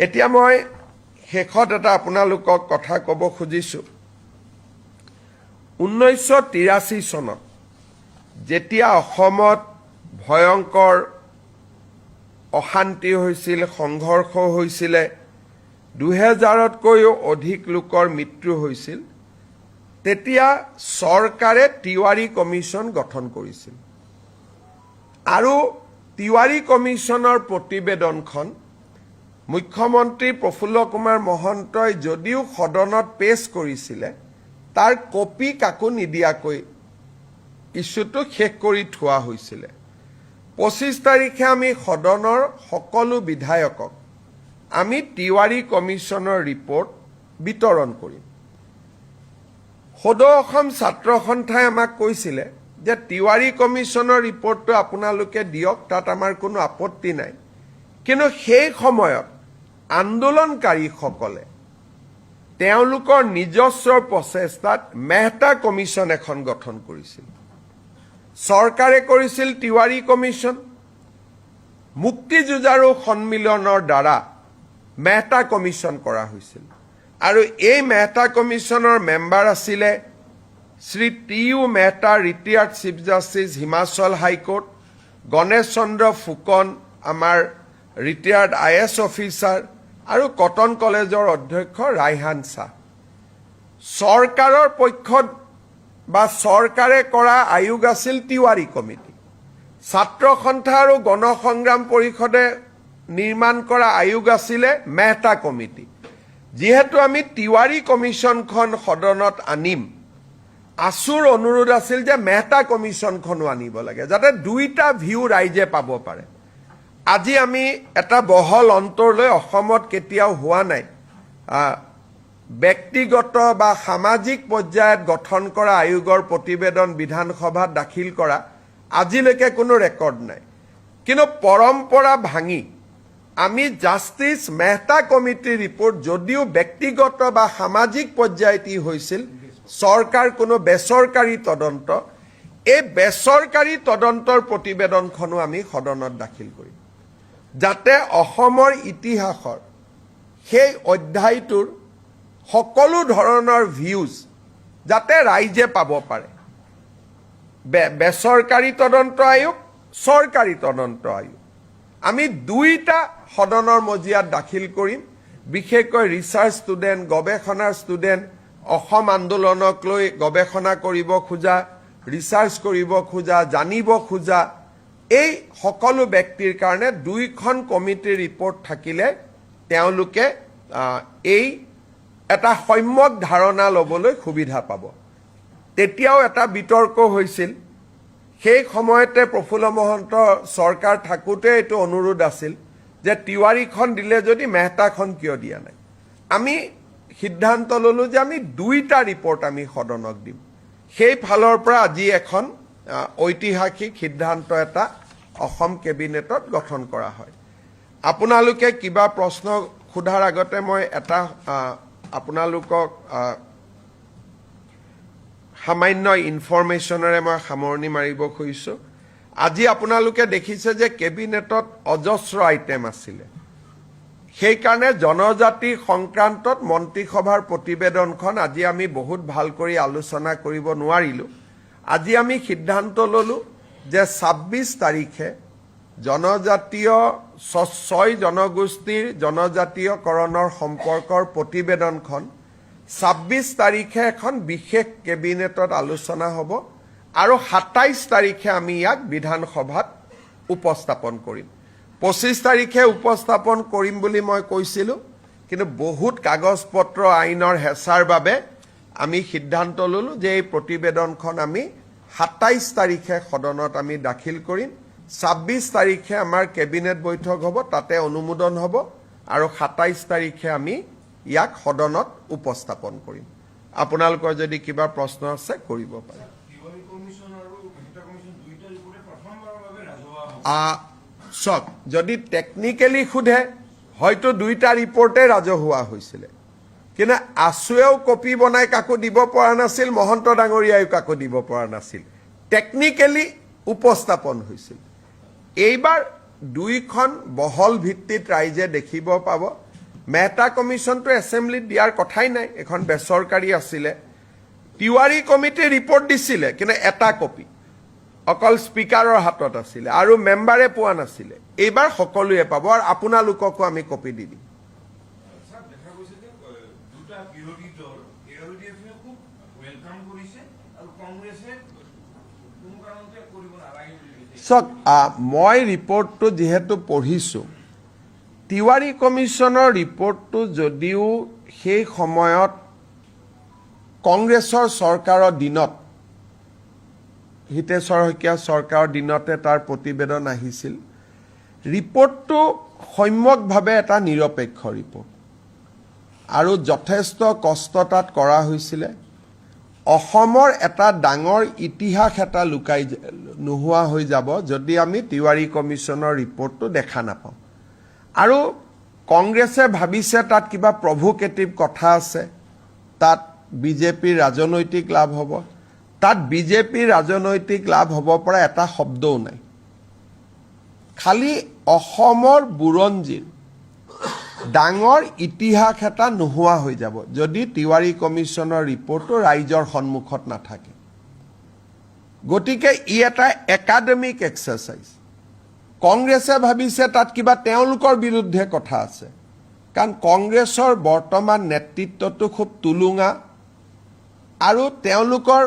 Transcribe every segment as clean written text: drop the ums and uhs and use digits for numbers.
এতিয়া মই শেষত এটা আপোনালোকক কথা ক'ব খুজিছোঁ 1983 চনত যেতিয়া অসমত ভয়ংকৰ অশান্তি হৈছিল সংঘৰ্ষ হৈছিল 2000তকৈও অধিক লোকৰ মৃত্যু হৈছিল তেতিয়া চৰকাৰে তিৱাৰী কমিছন গঠন কৰিছিল আৰু তিৱাৰী কমিছনৰ প্ৰতিবেদনখন মুখ্যমন্ত্ৰী প্ৰফুল্ল কুমাৰ মহন্তই যদিও সদনত পেশ কৰিছিলে তাৰ কপি কাকো নিদিয়াকৈ ইস্যুটো শেষ কৰি থোৱা হৈছিল 25 তাৰিখে আমি সদনৰ সকলো বিধায়কক আমি তিৱাৰী কমিছনৰ ৰিপৰ্ট বিতৰণ কৰিম সদৌ অসম ছাত্ৰ সন্থাই আমাক কৈছিলে যে তিৱাৰী কমিছনৰ ৰিপৰ্টটো আপোনালোকে দিয়ক তাত আমাৰ কোনো আপত্তি নাই কিন্তু সেই সময়ত আন্দোলনকাৰীসকলে তেওঁলোকৰ নিজস্ব প্ৰচেষ্টাত মেহতা কমিছন এখন গঠন কৰিছিল চৰকাৰে কৰিছিল তিৱাৰী কমিছন মুক্তি যুঁজাৰু সন্মিলনৰ দ্বাৰা মেহতা কমিছন কৰা হৈছিল আৰু এই মেহতা কমিছনৰ মেম্বাৰ আছিলে Shri TU. Mehta retired chief justice Himachal high court Ganesh Chandra Phukan আমাৰ ৰিটায়াৰ্ড আই.এছ. অফিচাৰ আৰু কটন কলেজৰ অধ্যক্ষ ৰাইহান শাহ চৰকাৰৰ পক্ষত বা চৰকাৰে কৰা আয়োগ আছিল তিৱাৰী কমিটি ছাত্ৰ সন্থা আৰু গণসংগ্ৰাম পৰিষদে নিৰ্মাণ কৰা আয়োগ আছিলে মেহতা কমিটি যেহেতু আমি তিৱাৰী কমিছনখন সদনত আনিম আসুৰ অনুৰোধ আছিল যে মেহতা কমিছনখনো আনিব লাগে যাতে দুইটা ভিউ ৰাইজে পাব পাৰে আজি আমি এটা বহল অন্তৰলৈ অসমত কেতিয়াও হোৱা নাই ব্যক্তিগত বা সামাজিক পৰ্যায়ত গঠন কৰা আয়োগৰ প্ৰতিবেদন বিধানসভাত দাখিল কৰা আজিলৈকে কোনো ৰেকৰ্ড নাই কিন্তু পৰম্পৰা ভাঙি আমি জাষ্টিছ মেহতা কমিটিৰ ৰিপৰ্ট যদিও ব্যক্তিগত বা সামাজিক পৰ্যায়ত হৈছিল চৰকাৰ কোনো বেচৰকাৰী তদন্ত এই বেচৰকাৰী তদন্তৰ প্ৰতিবেদনখনো আমি সদনত দাখিল কৰিম যাতে অসমৰ ইতিহাসৰ সেই অধ্যায়টোৰ সকলো ধৰণৰ ভিউজ যাতে ৰাইজে পাব পাৰে বেচৰকাৰী তদন্ত আয়োগ চৰকাৰী তদন্ত আয়োগ আমি দুইটা সদনৰ মজিয়াত দাখিল কৰিম বিশেষকৈ ৰিচাৰ্চ ষ্টুডেণ্ট গৱেষণাৰ ষ্টুডেণ্ট অসম আন্দোলনক লৈ গৱেষণা কৰিব খোজা ৰিচাৰ্চ কৰিব খোজা জানিব খোজা এই সকলো ব্যক্তিৰ কাৰণে দুইখন কমিটিৰ ৰিপৰ্ট থাকিলে তেওঁলোকে এই এটা সম্যক ধাৰণা ল'বলৈ সুবিধা পাব তেতিয়াও এটা বিতৰ্ক হৈছিল সেই সময়তে প্ৰফুল্ল মহন্ত চৰকাৰ থাকোঁতে এইটো অনুৰোধ আছিল যে তিৱাৰীখন দিলে যদি মেহতাখন কিয় দিয়া নাই আমি সিদ্ধান্ত ল'লোঁ যে আমি দুইটা ৰিপৰ্ট আমি সদনক দিম সেই ফালৰ পৰা আজি এখন ঐতিহাসিক সিদ্ধান্ত এটা অসম কেবিনেটত গঠন কৰা হয় আপোনালোকে কিবা প্ৰশ্ন সোধাৰ আগতে মই এটা আপোনালোকক সামান্য ইনফৰমেশ্যনেৰে মই সামৰণি মাৰিব খুজিছোঁ আজি আপোনালোকে দেখিছে যে কেবিনেটত অজস্ৰ আইটেম আছিলে সেইকাৰণে জনজাতি সংক্ৰান্তত মন্ত্ৰীসভাৰ প্ৰতিবেদনখন আজি আমি বহুত ভাল কৰি আলোচনা কৰিব নোৱাৰিলোঁ আজি আমি সিদ্ধান্ত ল'লোঁ যে 26 তাৰিখে জনজাতীয় 6 জনগোষ্ঠীৰ জনজাতীয়কৰণৰ সম্পৰ্কৰ প্ৰতিবেদনখন 26 তাৰিখে এখন বিশেষ কেবিনেটত আলোচনা হ'ব আৰু 27 তাৰিখে আমি ইয়াক বিধানসভাত উপস্থাপন কৰিম 25 তাৰিখে উপস্থাপন কৰিম বুলি মই কৈছিলোঁ কিন্তু বহুত কাগজ পত্ৰ আইনৰ হেঁচাৰ বাবে আমি সিদ্ধান্ত ল'লোঁ যে এই প্ৰতিবেদনখন আমি 27 তাৰিখে সদনত আমি দাখিল কৰিম 26 তাৰিখে আমাৰ কেবিনেট বৈঠক হ'ব তাতে অনুমোদন হ'ব আৰু 27 তাৰিখে আমি ইয়াক সদনত উপস্থাপন কৰিম আপোনালোকৰ যদি কিবা প্ৰশ্ন আছে কৰিব পাৰে চক যদি টেকনিক্যালি সোধে হয়তো দুইটা ৰিপৰ্টে ৰাজহুৱা হৈছিলে কিন্তু আছুৱেও কপি বনাই কাকো দিব পৰা নাছিল মহন্ত ডাঙৰীয়ায়ো কাকো দিব পৰা নাছিল টেকনিক্যালি উপস্থাপন হৈছিল এইবাৰ দুইখন বহল ভিত্তিত ৰাইজে দেখিব পাব মেহতা কমিশ্যনটো এছেম্বলিত দিয়াৰ কথাই নাই, এখন বেচৰকাৰী আছিলে। তিৱাৰী কমিটিয়ে ৰিপৰ্ট দিছিলে, কিন্তু এটা কপি অকল স্পিকাৰৰ হাতত আছিলে আৰু মেম্বাৰে পোৱা নাছিলে। এইবাৰ সকলোৱে পাব আৰু আপোনালোককো আমি কপি দি দিম। চাওক, মই ৰিপৰ্টটো যিহেতু পঢ়িছোঁ, তিৱাৰী কমিশ্যনৰ ৰিপৰ্টটো যদিও সেই সময়ত কংগ্ৰেছৰ চৰকাৰৰ দিনত, হিতেশ্বৰ শইকীয়া চৰকাৰৰ দিনতে তাৰ প্ৰতিবেদন আহিছিল, ৰিপৰ্টটো সম্যকভাৱে এটা নিৰপেক্ষ ৰিপৰ্ট আৰু যথেষ্ট কষ্ট তাত কৰা হৈছিলে। অসমৰ এটা ডাঙৰ ইতিহাস এটা লুকাই নোহোৱা হৈ যাব যদি আমি তিৱাৰী কমিশ্যনৰ ৰিপৰ্টটো দেখা নাপাওঁ। আৰু কংগ্ৰেছে ভাবিছে তাত কিবা প্ৰভোকেটিভ কথা আছে, তাত বিজেপিৰ ৰাজনৈতিক লাভ হ'ব। তাত বিজেপিৰ ৰাজনৈতিক লাভ হ'ব পৰা এটা শব্দও নাই। খালি অসমৰ বুৰঞ্জীৰ ডাঙৰ ইতিহাস এটা নোহোৱা হৈ যাব যদি তিৱাৰী কমিশ্যনৰ ৰিপৰ্টটো ৰাইজৰ সন্মুখত নাথাকে। গতিকে ই এটা একাডেমিক এক্সাৰচাইজ। কংগ্ৰেছে ভাবিছে তাত কিবা তেওঁলোকৰ বিৰুদ্ধে কথা আছে, কাৰণ কংগ্ৰেছৰ বৰ্তমান নেতৃত্বটো খুব টুলুঙা আৰু তেওঁলোকৰ,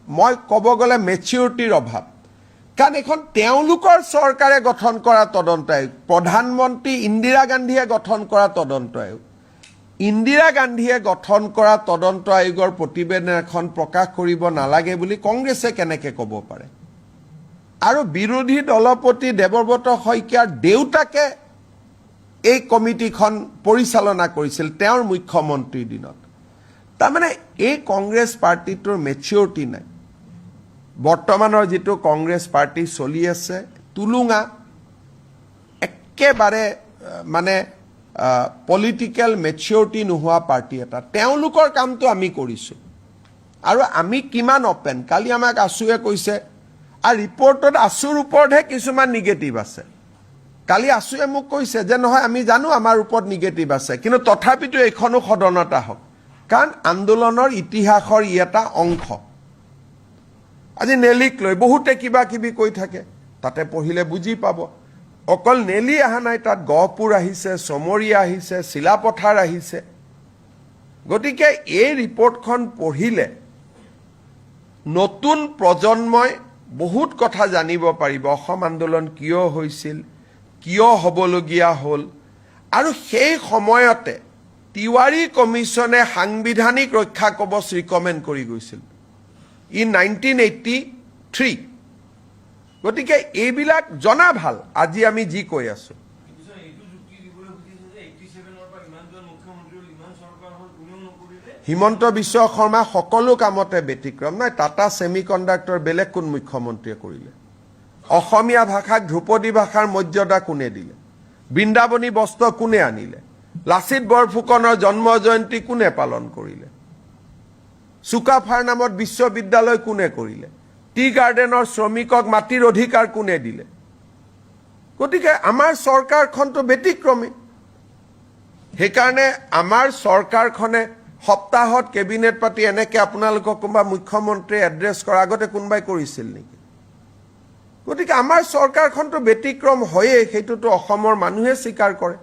মই ক'ব গ'লে মেচিউৰিটিৰ অভাৱ। কাৰণ এখন তেওঁলোকৰ চৰকাৰে গঠন কৰা তদন্ত আয়োগ, প্ৰধানমন্ত্ৰী ইন্দিৰা গান্ধীয়ে গঠন কৰা তদন্ত আয়োগ, ইন্দিৰা গান্ধীয়ে গঠন কৰা তদন্ত আয়োগৰ প্ৰতিবেদন এখন প্ৰকাশ কৰিব নালাগে বুলি কংগ্ৰেছে কেনেকৈ ক'ব পাৰে? আৰু বিৰোধী দলপতি দেৱব্ৰত শইকীয়াৰ দেউতাকে এই কমিটিখন পৰিচালনা কৰিছিল তেওঁৰ মুখ্যমন্ত্ৰীৰ দিনত। তাৰমানে এই কংগ্ৰেছ পাৰ্টিটোৰ মেচিউৰিটি নাই। বৰ্তমানৰ যিটো কংগ্ৰেছ পাৰ্টি চলি আছে, টুলুঙা, একেবাৰে মানে পলিটিকেল মেচিউৰিটি নোহোৱা পাৰ্টি এটা। তেওঁলোকৰ কামটো আমি কৰিছোঁ আৰু আমি কিমান অপেন। কালি আমাক আছুৱে কৈছে, আৰু ৰিপৰ্টত আছুৰ ওপৰতহে কিছুমান নিগেটিভ আছে। কালি আছুৱে মোক কৈছে যে নহয়, আমি জানো আমাৰ ওপৰত নিগেটিভ আছে, কিন্তু তথাপিতো এইখনো সদনত আহক, কাৰণ আন্দোলনৰ ইতিহাসৰ ই এটা অংশ। আজি নেলিক লৈ বহুতে কিবা কিবি কৈ থাকে, তাতে পঢ়িলে বুজি পাব। অকল নেলি অহা নাই, তাত গহপুৰ আহিছে, চমৰীয়া আহিছে, চিলাপথাৰ আহিছে। গতিকে এই ৰিপৰ্টখন পঢ়িলে নতুন প্ৰজন্মই বহুত কথা জানিব পাৰিব। অসম আন্দোলন কিয় হৈছিল, কিয় হ'বলগীয়া হ'ল, আৰু সেই সময়তে তিৱাৰী কমিশ্যনে সাংবিধানিক ৰক্ষা কবচ ৰিকমেণ্ড কৰি গৈছিল ইন 1983। গতিকে এইবিলাক জনা ভাল। আজি আমি যি কৈ আছো, হিমন্ত বিশ্ব শৰ্মা সকলো কামতে ব্যতিক্ৰম নাই। টাটা ছেমি কণ্ডাক্টৰ বেলেগ কোন মুখ্যমন্ত্ৰীয়ে কৰিলে? অসমীয়া ভাষাক ধ্ৰুপদী ভাষাৰ মৰ্যাদা কোনে দিলে? বৃন্দাবনী বস্ত্ৰ কোনে আনিলে? লাচিত বৰফুকনৰ জন্ম জয়ন্তী কোনে পালন কৰিলে? চুকাফাৰ নামত বিশ্ববিদ্যালয় কোনে কৰিলে? টি গাৰ্ডেনৰ শ্ৰমিকক মাটিৰ অধিকাৰ কোনে দিলে? গতিকে আমাৰ চৰকাৰখনটো ব্যতিক্ৰমী। সেইকাৰণে আমাৰ চৰকাৰখনে সপ্তাহত কেবিনেট পাতি এনেকৈ আপোনালোকক কোনোবা মুখ্যমন্ত্ৰীয়ে এড্ৰেছ কৰাৰ আগতে কোনোবাই কৰিছিল নেকি? গতিকে আমাৰ চৰকাৰখনটো ব্যতিক্ৰম হয়েই, সেইটোতো অসমৰ মানুহে স্বীকাৰ কৰে,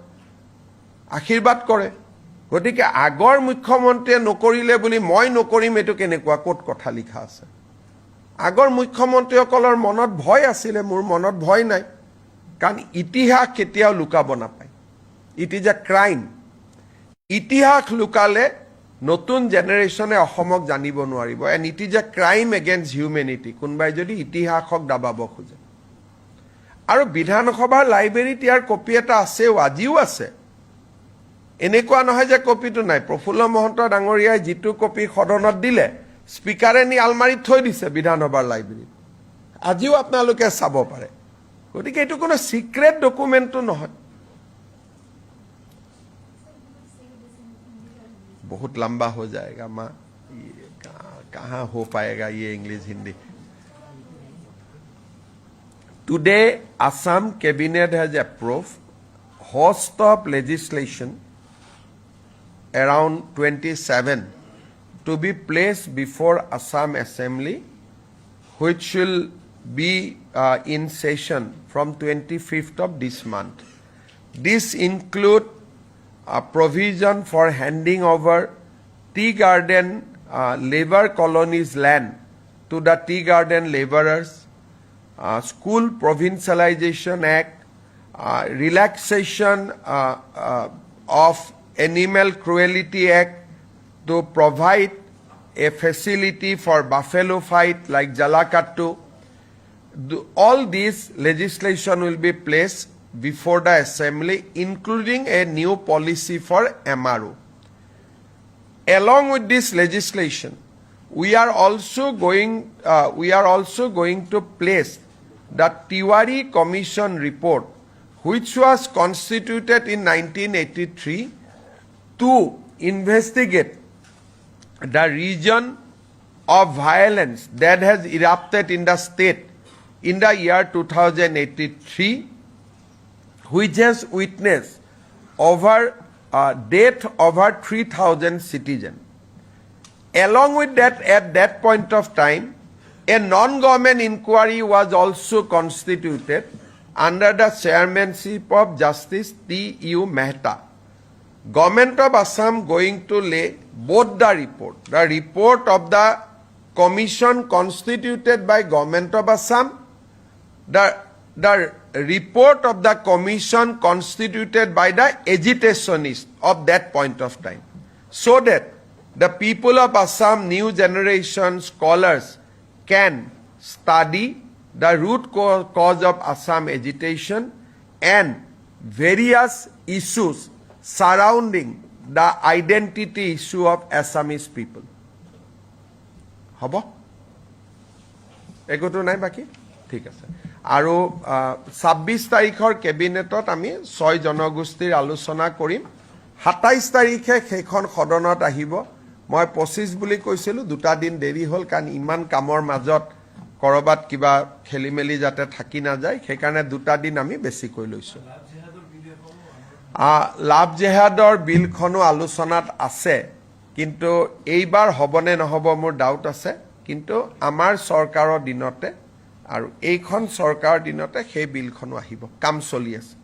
আশীৰ্বাদ কৰে। গতিকে আগৰ মুখ্যমন্ত্ৰীয়ে নকৰিলে বুলি মই নকৰিম, এইটো কেনেকুৱা, ক'ত কথা লিখা আছে? আগৰ মুখ্যমন্ত্ৰীসকলৰ মনত ভয় আছিলে, মোৰ মনত ভয় নাই, কাৰণ ইতিহাস কেতিয়াও লুকাব নাপায়। It is a crime. ইতিহাস লুকালে নতুন জেনেৰেশ্যনে অসমক জানিব নোৱাৰিব। And it is a crime against humanity, কোনোবাই যদি ইতিহাসক দাবাব খোজে। আৰু বিধানসভাৰ লাইব্ৰেৰীত ইয়াৰ কপি এটা আছেও, আজিও আছে। এনেকুৱা নহয় যে কপিটো নাই। প্ৰফুল্ল মহন্ত ডাঙৰীয়াই যিটো কপি সদনত দিলে, স্পীকাৰে নি আলমাৰীত থৈ দিছে বিধানসভাৰ লাইব্ৰেৰীত, আজিও আপোনালোকে চাব পাৰে। গতিকে এইটো কোনো সিক্ৰেট ডকুমেণ্টটো নহয়। बहुत लंबा हो जाएगा माँ, कहाँ हो पाएगा ये English Hindi. Today Assam cabinet has approved host of legislation around 27 to be placed before Assam Assembly, which will be in session from 25th of this month. This include a provision for handing over tea garden labor colonies land to the tea garden laborers, School Provincialization Act, relaxation of Animal Cruelty Act to provide a facility for buffalo fight like Jalakattu. All these legislation will be placed before the assembly, including a new policy for MRO. Along with this legislation, we are also going to place the Tiwari Commission report, which was constituted in 1983 to investigate the region of violence that has erupted in the state in the year 2083, which has witnessed death over 3,000 citizens. Along with that, at that point of time, a non-government inquiry was also constituted under the chairmanship of Justice T.U. Mehta. Government of Assam going to lay both the report of the commission constituted by Government of Assam, the report of the commission constituted by the agitationists of that point of time, so that the people of Assam, new generation scholars, can study the root cause of Assam agitation and various issues surrounding the identity issue of Assamese people. হব একোটো নাই বাকি ঠিক আছে আৰু 26 তাৰিখৰ কেবিনেটত আমি 6 জনগোষ্ঠীৰ আলোচনা কৰিম 27 তাৰিখে সেইখন সদনত আহিব মই 25 বুলি কৈছিলো দুটা দিন দেৰি হ'ল কাৰণ ইমান কামৰ মাজত কৰবাত কিবা খেলিমেলি যাতে থাকি না যায় সেইকাৰণে দুটা দিন আমি বেছি কৈ লৈছো লাভ জেহাদৰ বিলখনো আলোচনাত আছে কিন্তু এইবাৰ হবনে নহব মোৰ ডাউট আছে কিন্তু আমাৰ চৰকাৰৰ দিনতে আৰু এইখন চৰকাৰৰ দিনতে সেই বিলখনো আহিব কাম চলি আছে